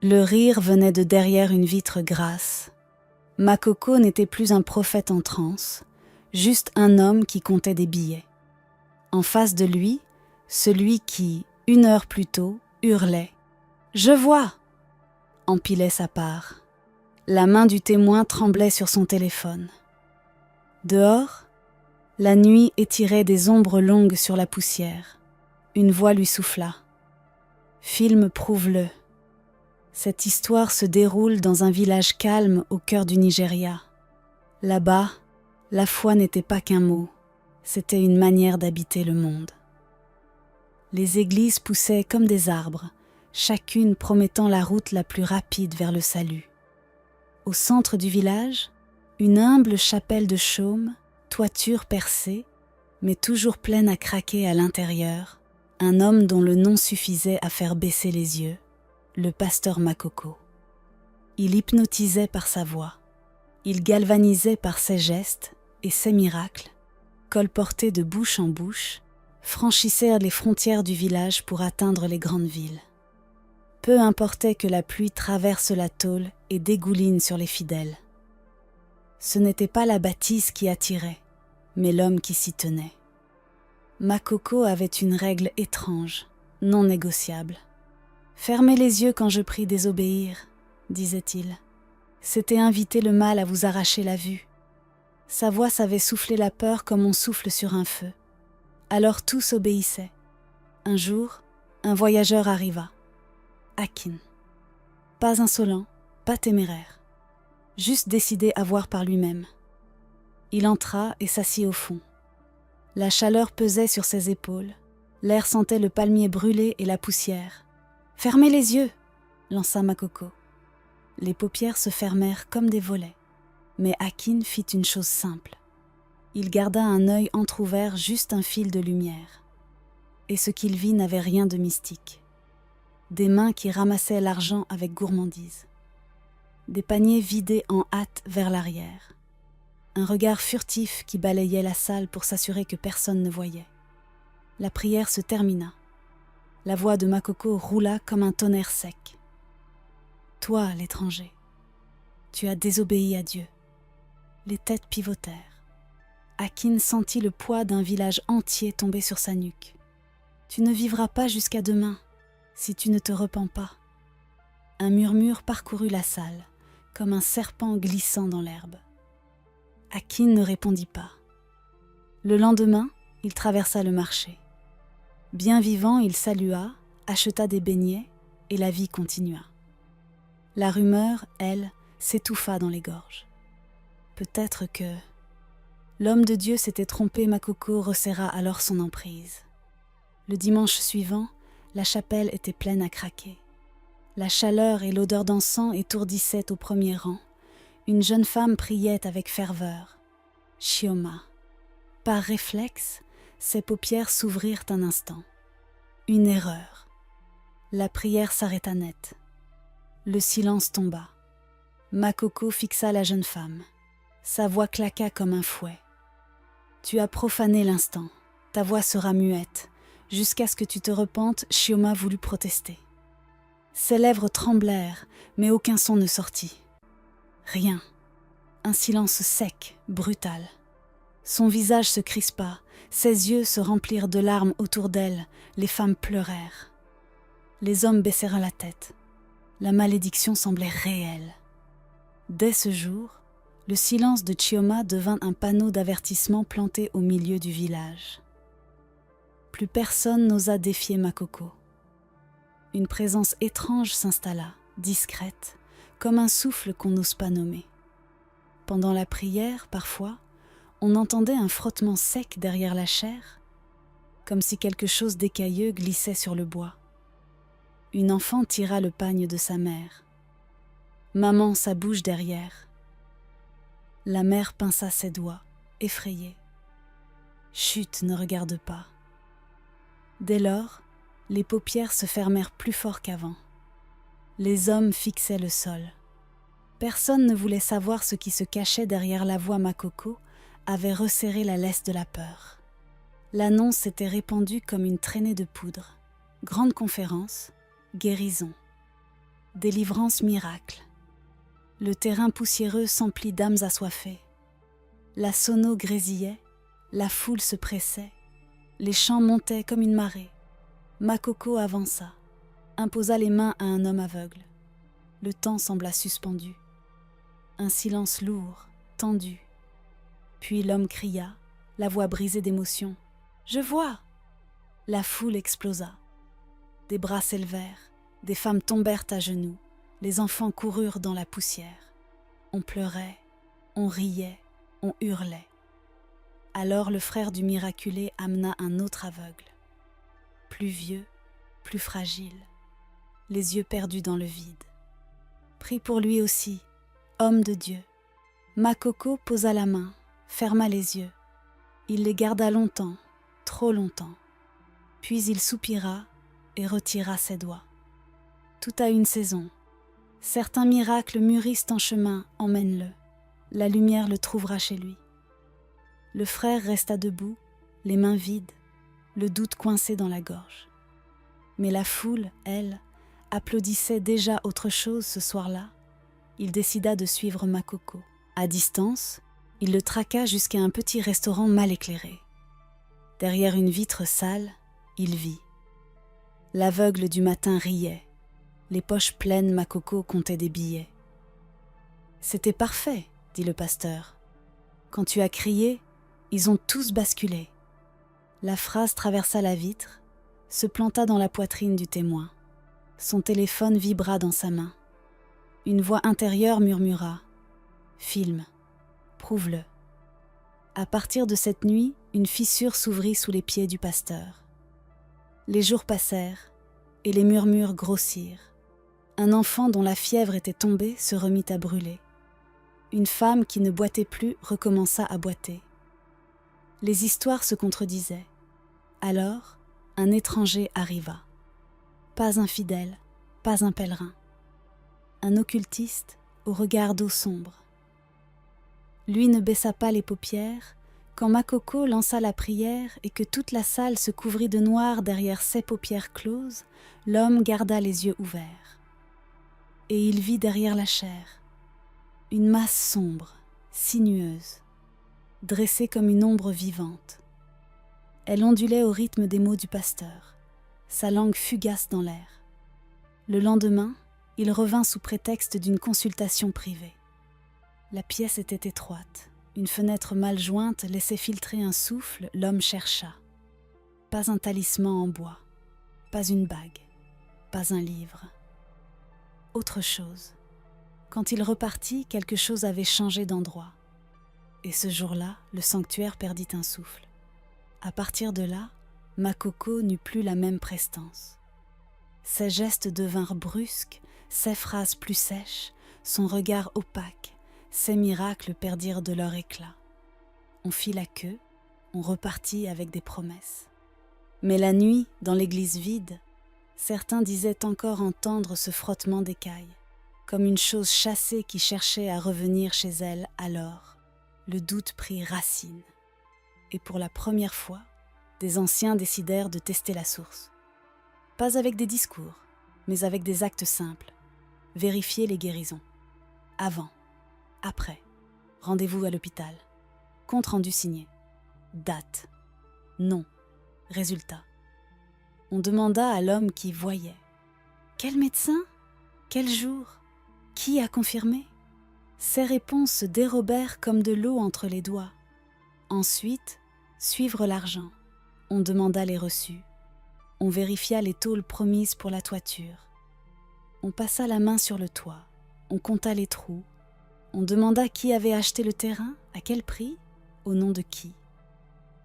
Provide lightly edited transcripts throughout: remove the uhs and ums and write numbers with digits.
Le rire venait de derrière une vitre grasse. Makoko n'était plus un prophète en transe, juste un homme qui comptait des billets. En face de lui, celui qui, 1 heure plus tôt, hurlait « Je vois !» empilait sa part. La main du témoin tremblait sur son téléphone. Dehors, la nuit étirait des ombres longues sur la poussière. Une voix lui souffla. « Film, prouve-le. » Cette histoire se déroule dans un village calme au cœur du Nigeria. Là-bas, la foi n'était pas qu'un mot, c'était une manière d'habiter le monde. Les églises poussaient comme des arbres, chacune promettant la route la plus rapide vers le salut. Au centre du village, une humble chapelle de chaume, toiture percée, mais toujours pleine à craquer à l'intérieur, un homme dont le nom suffisait à faire baisser les yeux, le pasteur Makoko. Il hypnotisait par sa voix, il galvanisait par ses gestes et ses miracles, colportés de bouche en bouche, franchissaient les frontières du village pour atteindre les grandes villes. Peu importait que la pluie traverse la tôle et dégouline sur les fidèles. Ce n'était pas la bâtisse qui attirait, mais l'homme qui s'y tenait. Makoko avait une règle étrange, non négociable. « Fermez les yeux quand je prie désobéir », disait-il. C'était inviter le mal à vous arracher la vue. Sa voix savait souffler la peur comme on souffle sur un feu. Alors tous obéissaient. Un jour, un voyageur arriva. Akin. Pas insolent, pas téméraire. Juste décidé à voir par lui-même. Il entra et s'assit au fond. La chaleur pesait sur ses épaules. L'air sentait le palmier brûlé et la poussière. « Fermez les yeux !» lança Makoko. Les paupières se fermèrent comme des volets. Mais Akin fit une chose simple. Il garda un œil entrouvert juste un fil de lumière. Et ce qu'il vit n'avait rien de mystique. Des mains qui ramassaient l'argent avec gourmandise. Des paniers vidés en hâte vers l'arrière. Un regard furtif qui balayait la salle pour s'assurer que personne ne voyait. La prière se termina. La voix de Makoko roula comme un tonnerre sec. « Toi, l'étranger, tu as désobéi à Dieu. » Les têtes pivotèrent. Akin sentit le poids d'un village entier tomber sur sa nuque. « Tu ne vivras pas jusqu'à demain, si tu ne te repens pas. » Un murmure parcourut la salle, comme un serpent glissant dans l'herbe. Akin ne répondit pas. Le lendemain, il traversa le marché. Bien vivant, il salua, acheta des beignets, et la vie continua. La rumeur, elle, s'étouffa dans les gorges. Peut-être que... L'homme de Dieu s'était trompé, Makoko resserra alors son emprise. Le dimanche suivant, la chapelle était pleine à craquer. La chaleur et l'odeur d'encens étourdissaient au premier rang. Une jeune femme priait avec ferveur. Chioma. Par réflexe, ses paupières s'ouvrirent un instant. Une erreur. La prière s'arrêta net. Le silence tomba. Makoko fixa la jeune femme. Sa voix claqua comme un fouet. « Tu as profané l'instant. Ta voix sera muette. Jusqu'à ce que tu te repentes, Chioma voulut protester. Ses lèvres tremblèrent, mais aucun son ne sortit. Rien. Un silence sec, brutal. Son visage se crispa, ses yeux se remplirent de larmes autour d'elle, les femmes pleurèrent. Les hommes baissèrent la tête. La malédiction semblait réelle. Dès ce jour, le silence de Chioma devint un panneau d'avertissement planté au milieu du village. Plus personne n'osa défier Makoko. Une présence étrange s'installa, discrète, comme un souffle qu'on n'ose pas nommer. Pendant la prière, parfois, on entendait un frottement sec derrière la chair, comme si quelque chose d'écailleux glissait sur le bois. Une enfant tira le pagne de sa mère. Maman sa bouche derrière. La mère pinça ses doigts, effrayée. Chut, ne regarde pas. Dès lors, les paupières se fermèrent plus fort qu'avant. Les hommes fixaient le sol. Personne ne voulait savoir ce qui se cachait derrière la voix. Makoko avait resserré la laisse de la peur. L'annonce s'était répandue comme une traînée de poudre. Grande conférence, guérison. Délivrance miracle. Le terrain poussiéreux s'emplit d'âmes assoiffées. La sono grésillait, la foule se pressait, les chants montaient comme une marée. Makoko avança, imposa les mains à un homme aveugle. Le temps sembla suspendu. Un silence lourd, tendu. Puis l'homme cria, la voix brisée d'émotion. « Je vois !» La foule explosa. Des bras s'élevèrent, des femmes tombèrent à genoux, les enfants coururent dans la poussière. On pleurait, on riait, on hurlait. Alors le frère du miraculé amena un autre aveugle. Plus vieux, plus fragile, les yeux perdus dans le vide. Prie pour lui aussi, homme de Dieu. Makoko posa la main, ferma les yeux. Il les garda longtemps, trop longtemps. Puis il soupira et retira ses doigts. Tout a une saison. Certains miracles mûrissent en chemin, emmène-le. La lumière le trouvera chez lui. Le frère resta debout, les mains vides, le doute coincé dans la gorge. Mais la foule, elle, applaudissait déjà autre chose ce soir-là. Il décida de suivre Makoko. À distance, il le traqua jusqu'à un petit restaurant mal éclairé. Derrière une vitre sale, il vit. L'aveugle du matin riait. Les poches pleines, Makoko comptait des billets. « C'était parfait, dit le pasteur. Quand tu as crié, ils ont tous basculé. » La phrase traversa la vitre, se planta dans la poitrine du témoin. Son téléphone vibra dans sa main. Une voix intérieure murmura « Filme, prouve-le. » À partir de cette nuit, une fissure s'ouvrit sous les pieds du pasteur. Les jours passèrent et les murmures grossirent. Un enfant dont la fièvre était tombée se remit à brûler. Une femme qui ne boitait plus recommença à boiter. Les histoires se contredisaient. Alors, un étranger arriva. Pas un fidèle, pas un pèlerin. Un occultiste au regard d'eau sombre. Lui ne baissa pas les paupières quand Makoko lança la prière et que toute la salle se couvrit de noir derrière ses paupières closes, l'homme garda les yeux ouverts. Et il vit derrière la chair une masse sombre, sinueuse, dressée comme une ombre vivante. Elle ondulait au rythme des mots du pasteur, sa langue fugace dans l'air. Le lendemain, il revint sous prétexte d'une consultation privée. La pièce était étroite. Une fenêtre mal jointe laissait filtrer un souffle, l'homme chercha. Pas un talisman en bois, pas une bague, pas un livre. Autre chose. Quand il repartit, quelque chose avait changé d'endroit. Et ce jour-là, le sanctuaire perdit un souffle. À partir de là, Makoko n'eut plus la même prestance. Ses gestes devinrent brusques, ses phrases plus sèches, son regard opaque, ses miracles perdirent de leur éclat. On fit la queue, on repartit avec des promesses. Mais la nuit, dans l'église vide, certains disaient encore entendre ce frottement d'écailles, comme une chose chassée qui cherchait à revenir chez elle. Alors, le doute prit racine. Et pour la première fois, des anciens décidèrent de tester la source. Pas avec des discours, mais avec des actes simples. Vérifier les guérisons. Avant, après, rendez-vous à l'hôpital. Compte rendu signé. Date. Nom. Résultat. On demanda à l'homme qui voyait. Quel médecin ? Quel jour ? Qui a confirmé ? Ces réponses se dérobèrent comme de l'eau entre les doigts. Ensuite, suivre l'argent. On demanda les reçus. On vérifia les tôles promises pour la toiture. On passa la main sur le toit. On compta les trous. On demanda qui avait acheté le terrain, à quel prix, au nom de qui.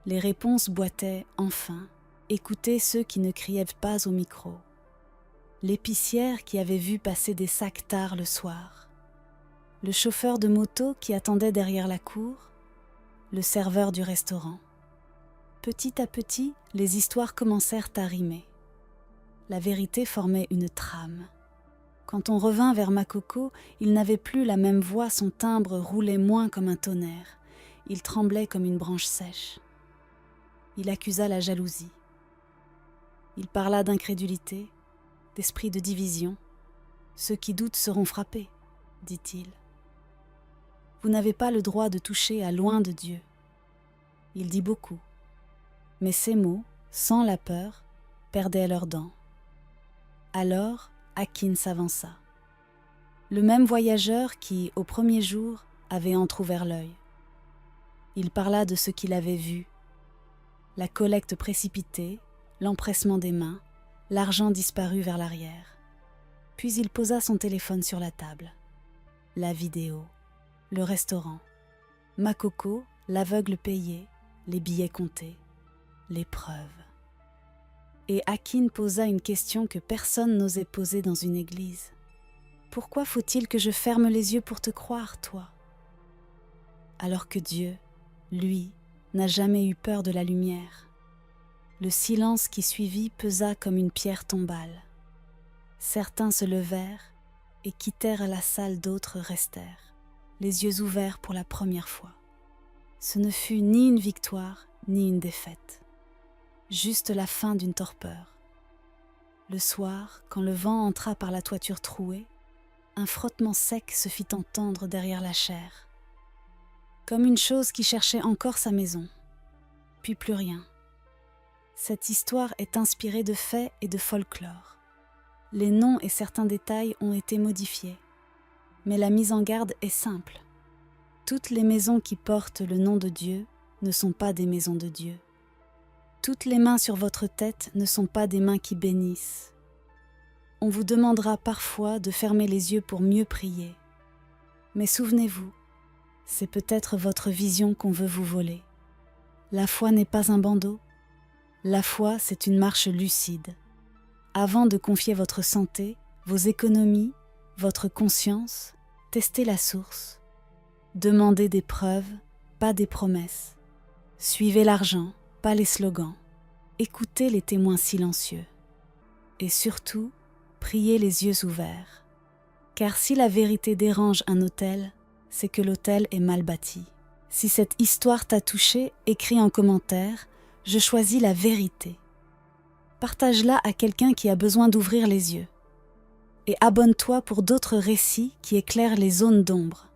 Les réponses boitaient enfin. Écoutez ceux qui ne criaient pas au micro. L'épicière qui avait vu passer des sacs tard le soir. Le chauffeur de moto qui attendait derrière la cour. Le serveur du restaurant. Petit à petit, les histoires commencèrent à rimer. La vérité formait une trame. Quand on revint vers Makoko, il n'avait plus la même voix, son timbre roulait moins comme un tonnerre. Il tremblait comme une branche sèche. Il accusa la jalousie. Il parla d'incrédulité, d'esprit de division. Ceux qui doutent seront frappés, dit-il. Vous n'avez pas le droit de toucher à loin de Dieu. Il dit beaucoup, mais ces mots, sans la peur, perdaient leurs dents. Alors, Akin s'avança. Le même voyageur qui, au premier jour, avait entrouvert l'œil. Il parla de ce qu'il avait vu, la collecte précipitée, l'empressement des mains, l'argent disparu vers l'arrière. Puis il posa son téléphone sur la table. La vidéo, le restaurant, Makoko, l'aveugle payé, les billets comptés, les preuves. Et Akin posa une question que personne n'osait poser dans une église. Pourquoi faut-il que je ferme les yeux pour te croire, toi? Alors que Dieu, lui, n'a jamais eu peur de la lumière. Le silence qui suivit pesa comme une pierre tombale. Certains se levèrent et quittèrent la salle, d'autres restèrent, les yeux ouverts pour la première fois. Ce ne fut ni une victoire, ni une défaite. Juste la fin d'une torpeur. Le soir, quand le vent entra par la toiture trouée, un frottement sec se fit entendre derrière la chaire, comme une chose qui cherchait encore sa maison. Puis plus rien. Cette histoire est inspirée de faits et de folklore. Les noms et certains détails ont été modifiés, mais la mise en garde est simple. Toutes les maisons qui portent le nom de Dieu ne sont pas des maisons de Dieu. Toutes les mains sur votre tête ne sont pas des mains qui bénissent. On vous demandera parfois de fermer les yeux pour mieux prier. Mais souvenez-vous, c'est peut-être votre vision qu'on veut vous voler. La foi n'est pas un bandeau. La foi, c'est une marche lucide. Avant de confier votre santé, vos économies, votre conscience, testez la source. Demandez des preuves, pas des promesses. Suivez l'argent, pas les slogans. Écoutez les témoins silencieux. Et surtout, priez les yeux ouverts. Car si la vérité dérange un autel, c'est que l'autel est mal bâti. Si cette histoire t'a touché, écris en commentaire « Je choisis la vérité ». Partage-la à quelqu'un qui a besoin d'ouvrir les yeux. Et abonne-toi pour d'autres récits qui éclairent les zones d'ombre.